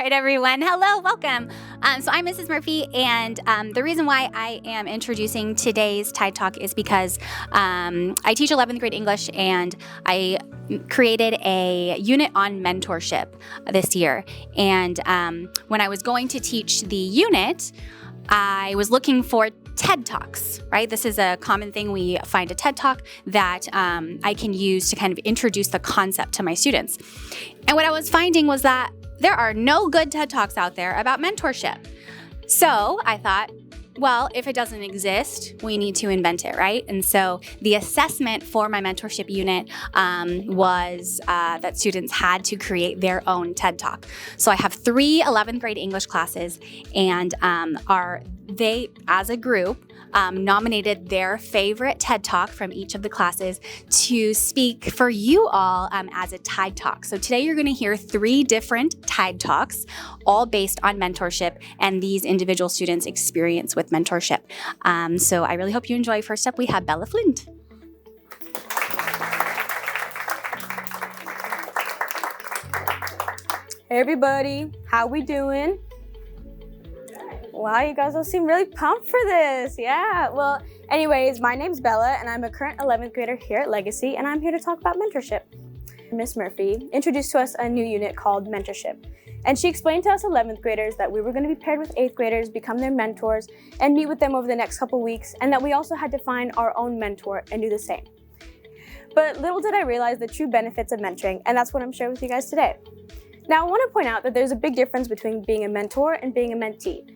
right, everyone. Hello, welcome. So I'm Mrs. Murphy, and the reason why I am introducing today's Tide Talk is because I teach 11th grade English, and I created a unit on mentorship this year. And when I was going to teach the unit, I was looking for TED Talks, right? This is a common thing. We find a TED Talk that I can use to kind of introduce the concept to my students. And what I was finding was that there are no good TED Talks out there about mentorship. So I thought, well, if it doesn't exist, we need to invent it, right? And so the assessment for my mentorship unit was that students had to create their own TED Talk. So I have 3 11th grade English classes, and they, as a group, nominated their favorite TED Talk from each of the classes to speak for you all as a Tide Talk. So today you're going to hear 3 different Tide Talks, all based on mentorship and these individual students' experience with mentorship. So I really hope you enjoy. First up, we have Bella Flint. Hey everybody, how we doing? Wow, you guys all seem really pumped for this. Yeah, well, anyways, my name's Bella, and I'm a current 11th grader here at Legacy, and I'm here to talk about mentorship. Miss Murphy introduced to us a new unit called Mentorship, and she explained to us 11th graders that we were going to be paired with 8th graders, become their mentors, and meet with them over the next couple weeks, and that we also had to find our own mentor and do the same. But little did I realize the true benefits of mentoring, and that's what I'm sharing with you guys today. Now, I want to point out that there's a big difference between being a mentor and being a mentee.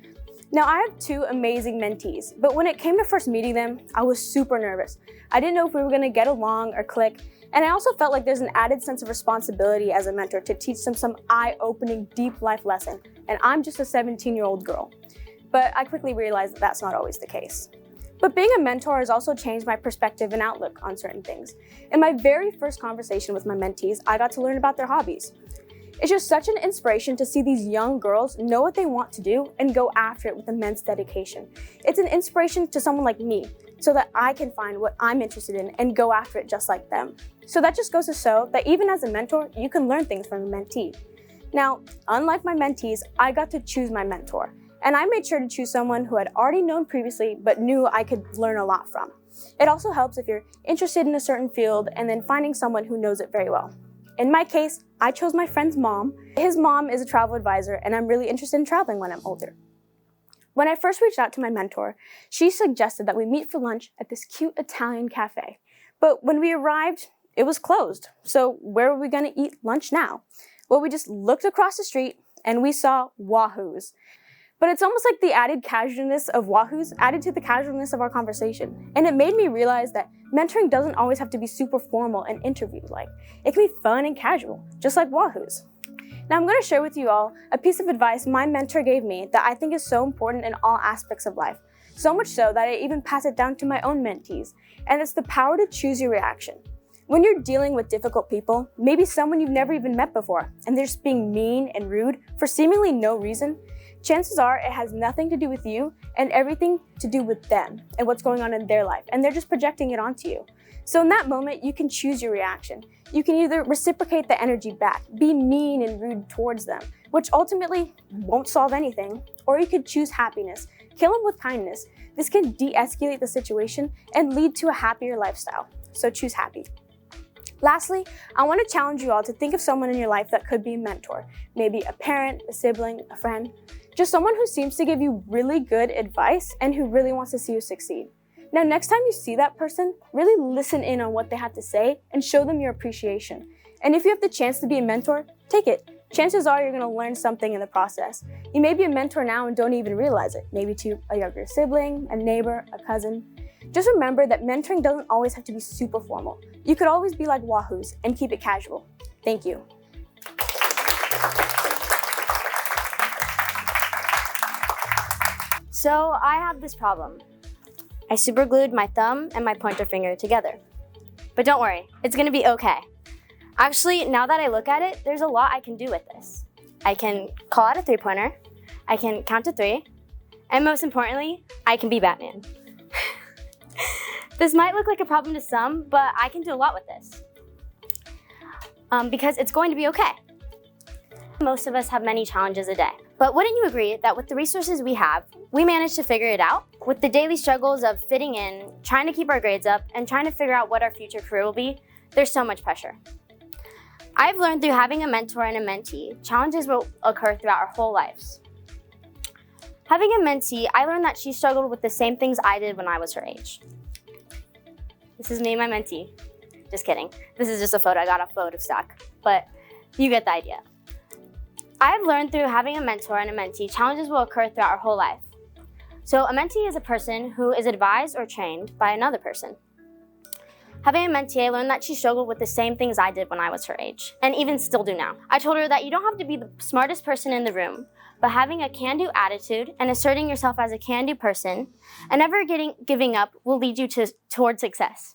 Now, I have 2 amazing mentees, but when it came to first meeting them, I was super nervous. I didn't know if we were going to get along or click, and I also felt like there's an added sense of responsibility as a mentor to teach them some eye-opening, deep life lesson, and I'm just a 17-year-old girl. But I quickly realized that that's not always the case. But being a mentor has also changed my perspective and outlook on certain things. In my very first conversation with my mentees, I got to learn about their hobbies. It's just such an inspiration to see these young girls know what they want to do and go after it with immense dedication. It's an inspiration to someone like me, so that I can find what I'm interested in and go after it just like them. So that just goes to show that even as a mentor, you can learn things from a mentee. Now, unlike my mentees, I got to choose my mentor, and I made sure to choose someone who I'd already known previously but knew I could learn a lot from. It also helps if you're interested in a certain field and then finding someone who knows it very well. In my case, I chose my friend's mom. His mom is a travel advisor, and I'm really interested in traveling when I'm older. When I first reached out to my mentor, she suggested that we meet for lunch at this cute Italian cafe. But when we arrived, it was closed. So where were we going to eat lunch now? Well, we just looked across the street and we saw Wahoo's. But it's almost like the added casualness of Wahoo's added to the casualness of our conversation. And it made me realize that mentoring doesn't always have to be super formal and interview-like. It can be fun and casual, just like Wahoo's. Now I'm going to share with you all a piece of advice my mentor gave me that I think is so important in all aspects of life. So much so that I even pass it down to my own mentees. And it's the power to choose your reaction. When you're dealing with difficult people, maybe someone you've never even met before, and they're just being mean and rude for seemingly no reason, chances are it has nothing to do with you and everything to do with them and what's going on in their life, and they're just projecting it onto you. So in that moment, you can choose your reaction. You can either reciprocate the energy back, be mean and rude towards them, which ultimately won't solve anything, or you could choose happiness, kill them with kindness. This can de-escalate the situation and lead to a happier lifestyle. So choose happy. Lastly, I want to challenge you all to think of someone in your life that could be a mentor, maybe a parent, a sibling, a friend, just someone who seems to give you really good advice and who really wants to see you succeed. Now, next time you see that person, really listen in on what they have to say and show them your appreciation. And if you have the chance to be a mentor, take it. Chances are you're going to learn something in the process. You may be a mentor now and don't even realize it, maybe to a younger sibling, a neighbor, a cousin. Just remember that mentoring doesn't always have to be super formal. You could always be like Wahoo's and keep it casual. Thank you. So I have this problem. I superglued my thumb and my pointer finger together. But don't worry, it's gonna be okay. Actually, now that I look at it, there's a lot I can do with this. I can call out a 3-pointer, I can count to 3, and most importantly, I can be Batman. This might look like a problem to some, but I can do a lot with this. Because it's going to be okay. Most of us have many challenges a day. But wouldn't you agree that with the resources we have, we manage to figure it out? With the daily struggles of fitting in, trying to keep our grades up, and trying to figure out what our future career will be, there's so much pressure. I've learned through having a mentor and a mentee, challenges will occur throughout our whole lives. Having a mentee, I learned that she struggled with the same things I did when I was her age. This is me and my mentee. Just kidding. This is just a photo I got off Photostock, but you get the idea. I've learned through having a mentor and a mentee, challenges will occur throughout our whole life. So a mentee is a person who is advised or trained by another person. Having a mentee, I learned that she struggled with the same things I did when I was her age, and even still do now. I told her that you don't have to be the smartest person in the room, but having a can-do attitude and asserting yourself as a can-do person and never giving up will lead you towards success.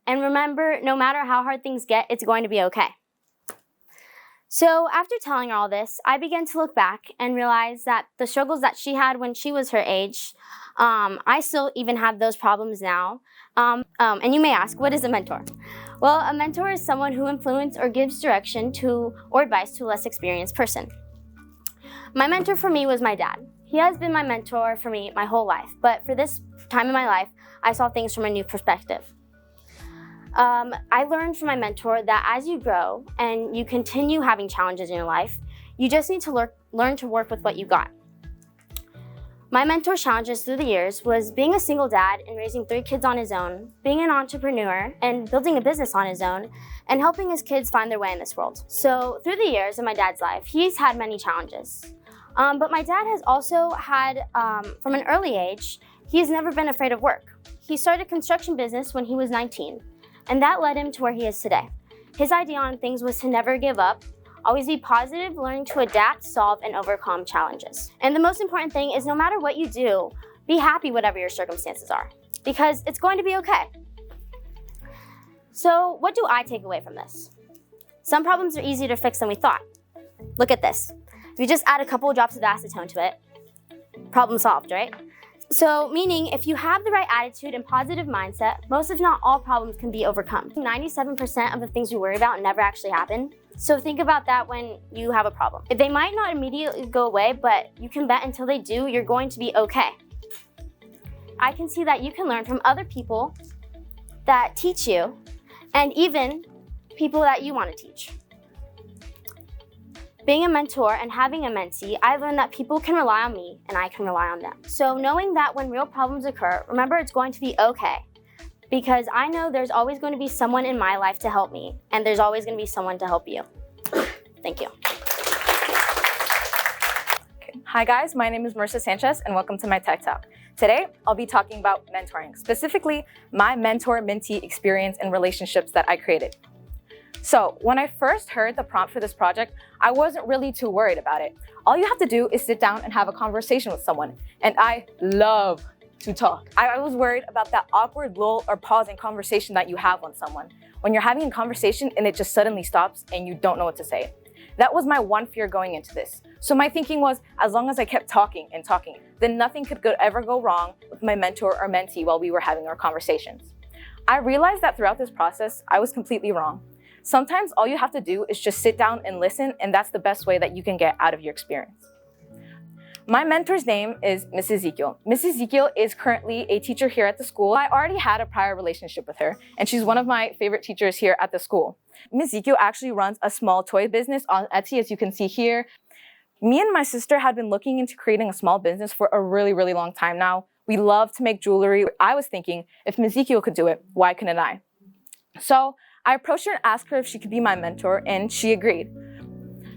And remember, no matter how hard things get, it's going to be okay. So after telling her all this, I began to look back and realize that the struggles that she had when she was her age, I still even have those problems now. And you may ask, what is a mentor? Well, a mentor is someone who influences or gives direction to or advice to a less experienced person. My mentor for me was my dad. He has been my mentor for me my whole life, but for this time in my life, I saw things from a new perspective. I learned from my mentor that as you grow and you continue having challenges in your life, you just need to learn to work with what you got. My mentor's challenges through the years was being a single dad and raising 3 kids on his own, being an entrepreneur and building a business on his own, and helping his kids find their way in this world. So through the years of my dad's life, he's had many challenges. But my dad has also had, from an early age, he's never been afraid of work. He started a construction business when he was 19. And that led him to where he is today. His idea on things was to never give up, always be positive, learning to adapt, solve, and overcome challenges. And the most important thing is no matter what you do, be happy whatever your circumstances are, because it's going to be okay. So what do I take away from this? Some problems are easier to fix than we thought. Look at this. If you just add a couple of drops of acetone to it, problem solved, right? So, meaning if you have the right attitude and positive mindset, most if not all problems can be overcome. 97% of the things we worry about never actually happen. So think about that when you have a problem. They might not immediately go away, but you can bet until they do, you're going to be okay. I can see that you can learn from other people that teach you, and even people that you want to teach. Being a mentor and having a mentee, I learned that people can rely on me and I can rely on them. So knowing that when real problems occur, remember it's going to be okay. Because I know there's always going to be someone in my life to help me, and there's always going to be someone to help you. Thank you. Okay. Hi guys, my name is Marissa Sanchez and welcome to my Tech Talk. Today, I'll be talking about mentoring, specifically my mentor-mentee experience and relationships that I created. So when I first heard the prompt for this project, I wasn't really too worried about it. All you have to do is sit down and have a conversation with someone. And I love to talk. I was worried about that awkward lull or pause in conversation that you have with someone. When you're having a conversation and it just suddenly stops and you don't know what to say. That was my one fear going into this. So my thinking was, as long as I kept talking and talking, then nothing could ever go wrong with my mentor or mentee while we were having our conversations. I realized that throughout this process, I was completely wrong. Sometimes all you have to do is just sit down and listen, and that's the best way that you can get out of your experience. My mentor's name is Mrs. Ezekiel. Mrs. Ezekiel is currently a teacher here at the school. I already had a prior relationship with her, and she's one of my favorite teachers here at the school. Ms. Ezekiel actually runs a small toy business on Etsy, as you can see here. Me and my sister had been looking into creating a small business for a really, really long time now. We love to make jewelry. I was thinking, if Ms. Ezekiel could do it, why couldn't I? So I approached her and asked her if she could be my mentor, and she agreed.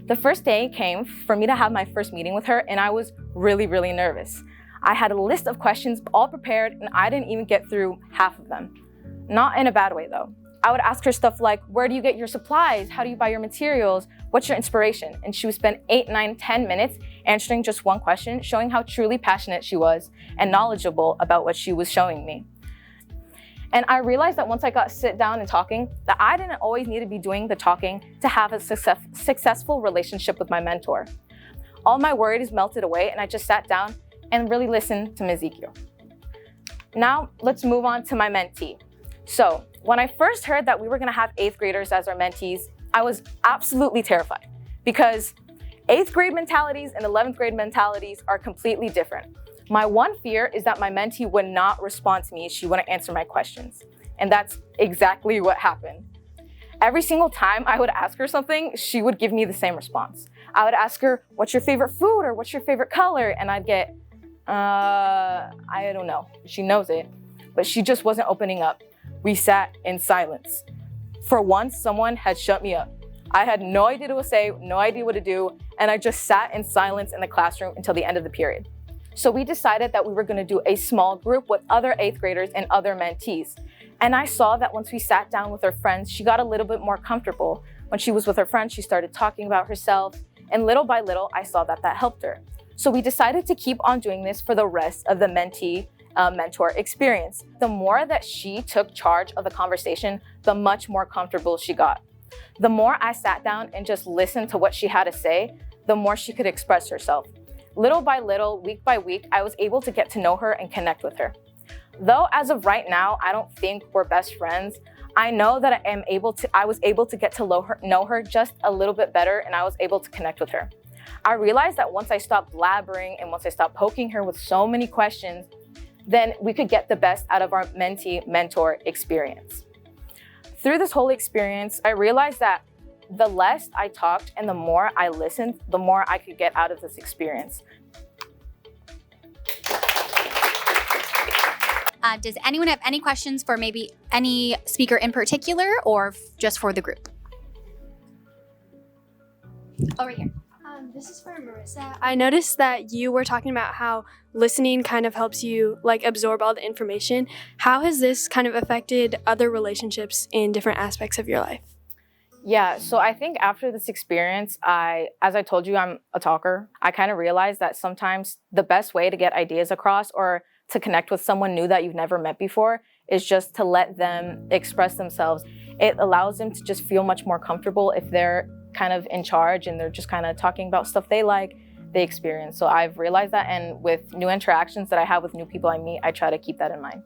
The first day came for me to have my first meeting with her, and I was really, really nervous. I had a list of questions all prepared, and I didn't even get through half of them. Not in a bad way, though. I would ask her stuff like, where do you get your supplies? How do you buy your materials? What's your inspiration? And she would spend 8, 9, 10 minutes answering just one question, showing how truly passionate she was and knowledgeable about what she was showing me. And I realized that once I got sit down and talking, that I didn't always need to be doing the talking to have a successful relationship with my mentor. All my worries melted away, and I just sat down and really listened to Ms. Ezekiel. Now, let's move on to my mentee. So, when I first heard that we were gonna have 8th graders as our mentees, I was absolutely terrified. because 8th grade mentalities and 11th grade mentalities are completely different. My one fear is that my mentee would not respond to me. She wouldn't answer my questions. And that's exactly what happened. Every single time I would ask her something, she would give me the same response. I would ask her, what's your favorite food or what's your favorite color? And I'd get, I don't know. She knows it, but she just wasn't opening up. We sat in silence. For once, someone had shut me up. I had no idea what to say, no idea what to do, and I just sat in silence in the classroom until the end of the period. So we decided that we were gonna do a small group with other 8th graders and other mentees. And I saw that once we sat down with her friends, she got a little bit more comfortable. When she was with her friends, she started talking about herself, and little by little, I saw that helped her. So we decided to keep on doing this for the rest of the mentee mentor experience. The more that she took charge of the conversation, the much more comfortable she got. The more I sat down and just listened to what she had to say, the more she could express herself. Little by little, week by week, I was able to get to know her and connect with her. Though as of right now, I don't think we're best friends, I know that I was able to get to know her just a little bit better, and I was able to connect with her. I realized that once I stopped blabbering and once I stopped poking her with so many questions, then we could get the best out of our mentee-mentor experience. Through this whole experience, I realized that the less I talked and the more I listened, the more I could get out of this experience. Does anyone have any questions for maybe any speaker in particular or just for the group? Over here. This is for Marissa. I noticed that you were talking about how listening kind of helps you like absorb all the information. How has this kind of affected other relationships in different aspects of your life? Yeah, so I think after this experience, as I told you, I'm a talker. I kind of realized that sometimes the best way to get ideas across or to connect with someone new that you've never met before is just to let them express themselves. It allows them to just feel much more comfortable if they're kind of in charge and they're just kind of talking about stuff they like, they experience. So I've realized that, and with new interactions that I have with new people I meet, I try to keep that in mind.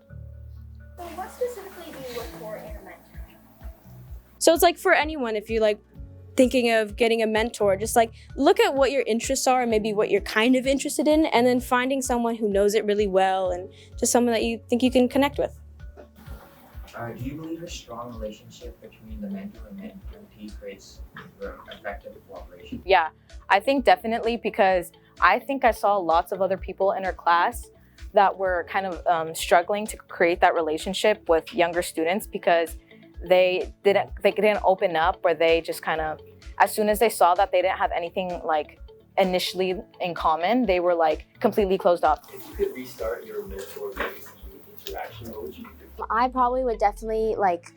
So what specifically do you look for in a mentor? So it's like for anyone, if you're like thinking of getting a mentor, just like look at what your interests are and maybe what you're kind of interested in, and then finding someone who knows it really well and just someone that you think you can connect with. Do you believe a strong relationship between the mentor and mentee creates effective cooperation? Yeah, I think definitely, because I think I saw lots of other people in our class that were kind of struggling to create that relationship with younger students because they didn't open up, or they just kind of, as soon as they saw that they didn't have anything like initially in common, they were like completely closed off. If you could restart your mentor interaction, what would you do? I probably would definitely like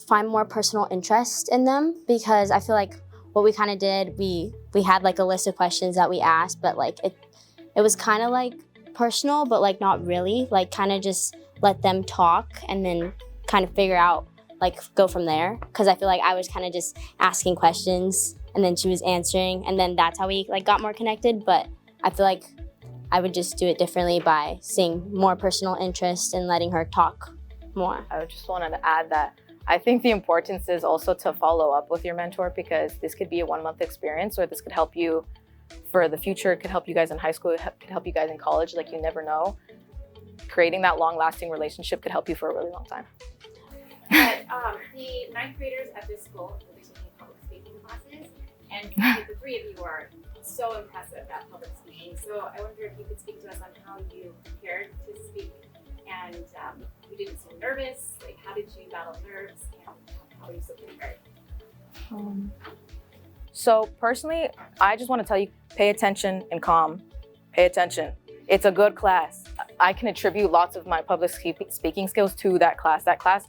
find more personal interest in them, because I feel like what we kind of did, we had like a list of questions that we asked, but like it was kind of like personal, but like not really, like kind of just let them talk and then kind of figure out, like go from there. Because I feel like I was kind of just asking questions and then she was answering, and then that's how we like got more connected. But I feel like I would just do it differently by seeing more personal interest and letting her talk more. I just wanted to add that I think the importance is also to follow up with your mentor, because this could be a 1-month experience, or this could help you for the future. It could help you guys in high school, it could help you guys in college, like you never know. Creating that long-lasting relationship could help you for a really long time. But the 9th graders at this school will be taking public speaking classes, and the 3 of you are so impressive at public speaking. So I wonder if you could speak to us on how you prepared to speak, and you didn't seem nervous. Like, how did you battle nerves, and how are you so prepared? So personally, I just want to tell you, pay attention and calm. Pay attention. It's a good class. I can attribute lots of my public speaking skills to that class. That class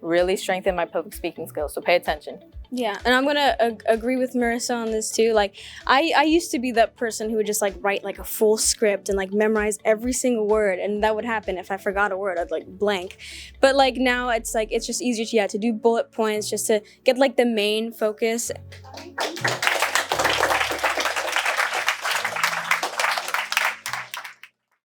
really strengthened my public speaking skills, so pay attention. Yeah, and I'm gonna agree with Marissa on this too. Like, I used to be that person who would just like write like a full script and like memorize every single word, and that would happen if I forgot a word, I'd like blank. But like now it's like it's just easier to do bullet points, just to get like the main focus.